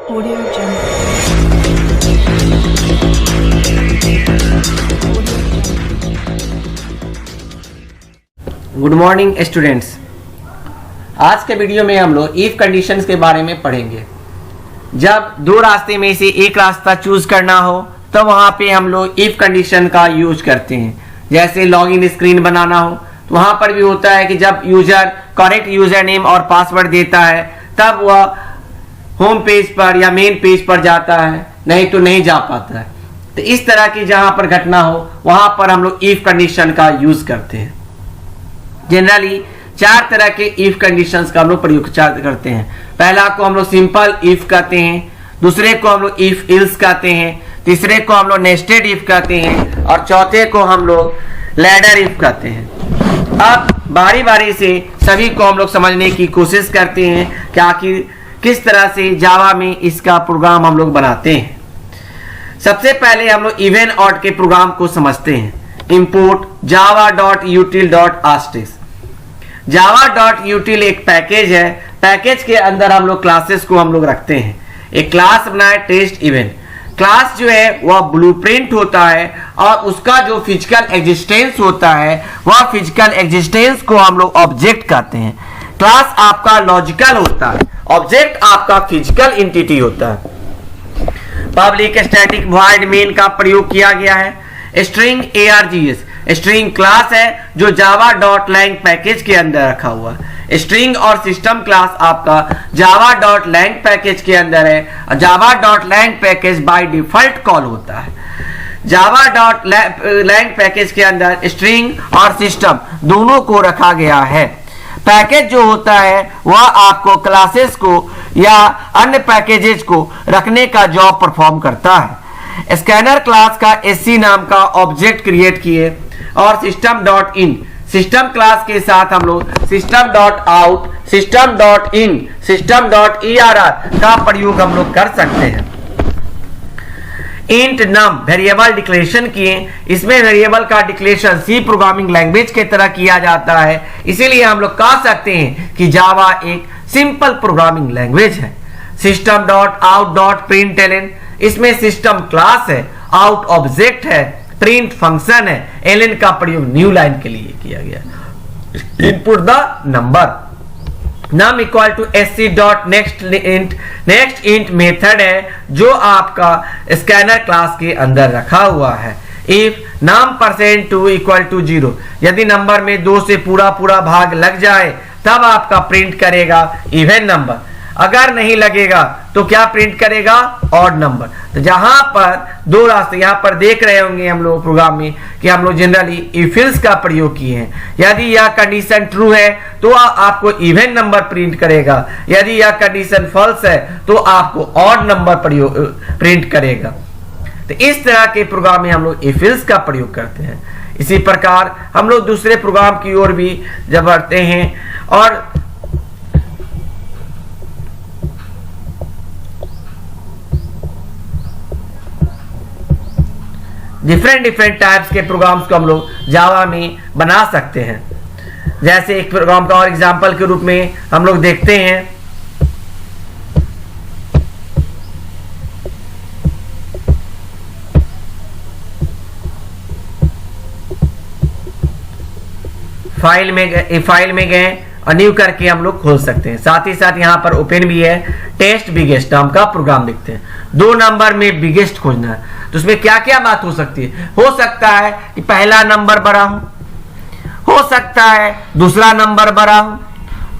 Audio Jungle. Good morning students. आज के video में हम लोग इफ कंडीशंस के बारे में पढ़ेंगे। जब दो रास्ते में से एक रास्ता चूज करना हो तो वहां पे हम लोग इफ कंडीशन का यूज करते हैं। जैसे लॉगिन स्क्रीन बनाना हो तो वहां पर भी होता है कि जब यूजर करेक्ट यूजर नेम और पासवर्ड देता है तब वह होम पेज पर या मेन पेज पर जाता है, नहीं तो नहीं जा पाता है। तो इस तरह की जहां पर घटना हो वहां पर हम लोग इफ कंडीशन का यूज करते हैं। जनरली चार तरह के इफ कंडीशंस का हम लोग प्रयोग करते हैं। पहला को हम लोग सिंपल इफ कहते हैं, दूसरे को हम लोग इफ इल्स कहते हैं, तीसरे को हम लोग नेस्टेड इफ कहते हैं और चौथे को हम लोग लैडर इफ कहते हैं। अब बारी बारी से सभी को हम लोग समझने की कोशिश करते हैं कि आखिर किस तरह से जावा में इसका प्रोग्राम हम लोग बनाते हैं। सबसे पहले हम लोग इवन ऑड के प्रोग्राम को समझते हैं। Import java.util.asterisk। java.util एक पैकेज है। पैकेज के अंदर हम लोग क्लासेस को हम लोग रखते हैं। एक क्लास बनाए टेस्ट इवेंट। क्लास जो है वह ब्लूप्रिंट होता है और उसका जो फिजिकल एग्जिस्टेंस होता है वह फिजिकल एग्जिस्टेंस को हम लोग ऑब्जेक्ट कहते हैं। क्लास आपका लॉजिकल होता है, ऑब्जेक्ट आपका फिजिकल एंटिटी होता है। पब्लिक स्टैटिक वॉइड मेन का प्रयोग किया गया है। स्ट्रिंग args स्ट्रिंग क्लास है जो java.lang पैकेज के अंदर रखा हुआ है। स्ट्रिंग और सिस्टम क्लास आपका java.lang पैकेज के अंदर है और java.lang package by default call होता है। java.lang पैकेज के अंदर स्ट्रिंग और सिस्टम दोनों को रखा गया है। पैकेज जो होता है वह आपको क्लासेस को या अन्य पैकेजेस को रखने का जॉब परफॉर्म करता है। स्कैनर क्लास का sc नाम का ऑब्जेक्ट क्रिएट किए और system.in सिस्टम क्लास के साथ हम लोग system.out, system.in, system.err का प्रयोग हम लोग कर सकते हैं। इंट नम वेरिएबल डिक्लेरेशन किए। इसमें वेरिएबल का डिक्लेरेशन सी प्रोग्रामिंग लैंग्वेज के तरह किया जाता है, इसीलिए हम लोग कह सकते हैं कि जावा एक सिंपल प्रोग्रामिंग लैंग्वेज है। system.out.println इसमें सिस्टम क्लास है, आउट ऑब्जेक्ट है, प्रिंट फंक्शन है, एलएन का प्रयोग न्यू लाइन के लिए किया गया। Input the number num equal to next int method है जो आपका स्कैनर क्लास के अंदर रखा हुआ है। इफ num%2 इक्वल टू 0 यदि नंबर में 2 से पूरा भाग लग जाए तब आपका प्रिंट करेगा इवन नंबर। अगर नहीं लगेगा तो क्या प्रिंट करेगा ऑड नंबर। तो जहां पर दो रास्ते यहां पर देख रहे होंगे हम लोग प्रोग्राम में कि हम लोग जनरली इफ एल्स का प्रयोग किए हैं। यदि यह कंडीशन ट्रू है तो आपको इवन नंबर प्रिंट करेगा, यदि यह कंडीशन फॉल्स है तो आपको ऑड नंबर प्रिंट करेगा। तो इस तरह के प्रोग्राम में हम लोग इफ एल्स का प्रयोग करते हैं। इसी प्रकार हम लोग दूसरे प्रोग्राम की ओर भी जब बढ़ते हैं और डिफरेंट टाइप्स के प्रोग्राम्स को हम लोग जावा में बना सकते हैं। जैसे एक प्रोग्राम का और एग्जांपल के रूप में हम लोग देखते हैं। फाइल में गए और न्यू करके हम लोग खोल सकते हैं। साथ ही साथ यहाँ पर ओपन भी है। टेस्ट बिगेस्ट नाम का प्रोग्राम देखते हैं। 2 नंबर में बिगेस्ट खोजना है तो उसमें क्या क्या बात हो सकती है। हो सकता है कि पहला नंबर बड़ा हो सकता है दूसरा नंबर बड़ा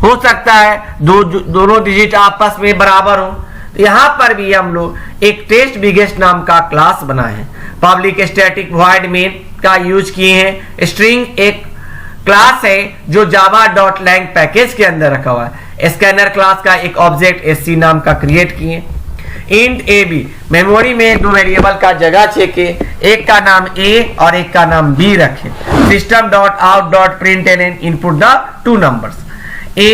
हो सकता है दोनों डिजिट आपस में बराबर हो। तो यहाँ पर भी हम लोग एक टेस्ट बिगेस्ट नाम का क्लास बनाए हैं। पब्लिक स्टैटिक वॉइड मेन का यूज किए हैं। स्ट्रिंग एक क्लास है जो java.lang पैकेज के अंदर रखा हुआ है। स्कैनर क्लास का एक ऑब्जेक्ट sc नाम का क्रिएट किए। इंट ab मेमोरी में 2 वेरिएबल का जगह छेके, एक का नाम a और एक का नाम b रखें। system.out.println input the 2 numbers. a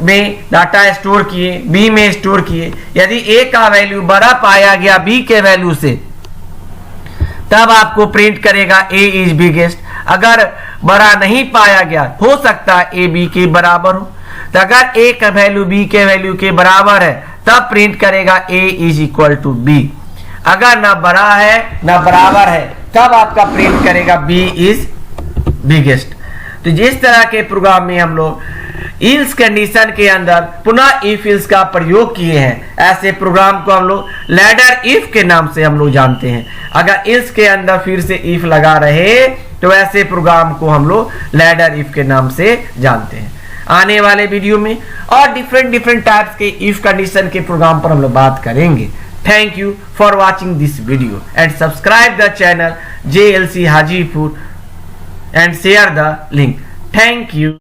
में डाटा स्टोर किए, b में स्टोर किए। यदि a का वैल्यू बड़ा पाया गया b के वैल्यू से तब आपको प्रिंट करेगा a इज बिगेस्ट। अगर बड़ा नहीं पाया गया, हो सकता है a b के बराबर हो, तो अगर a का वैल्यू b के वैल्यू के बराबर है तब प्रिंट करेगा a is equal to b। अगर ना बड़ा है ना बराबर है तब आपका प्रिंट करेगा b इज बिगेस्ट। तो जिस तरह के प्रोग्राम में हम लोग इल्स कंडीशन के अंदर पुनः इफ इल्स का प्रयोग किए हैं, ऐसे प्रोग्राम को हम लोग लैडर इफ के नाम से हम लोग जानते हैं। अगर इल्स के अंदर फिर से इफ लगा रहे तो ऐसे प्रोग्राम को हम लोग लैडर इफ के नाम से जानते हैं। आने वाले वीडियो में और डिफरेंट टाइप्स के इफ कंडीशन के प्रोग्राम पर हम लोग बात करेंगे। Thank you for watching this video and subscribe the channel JLC Hajipur and share the link. Thank you.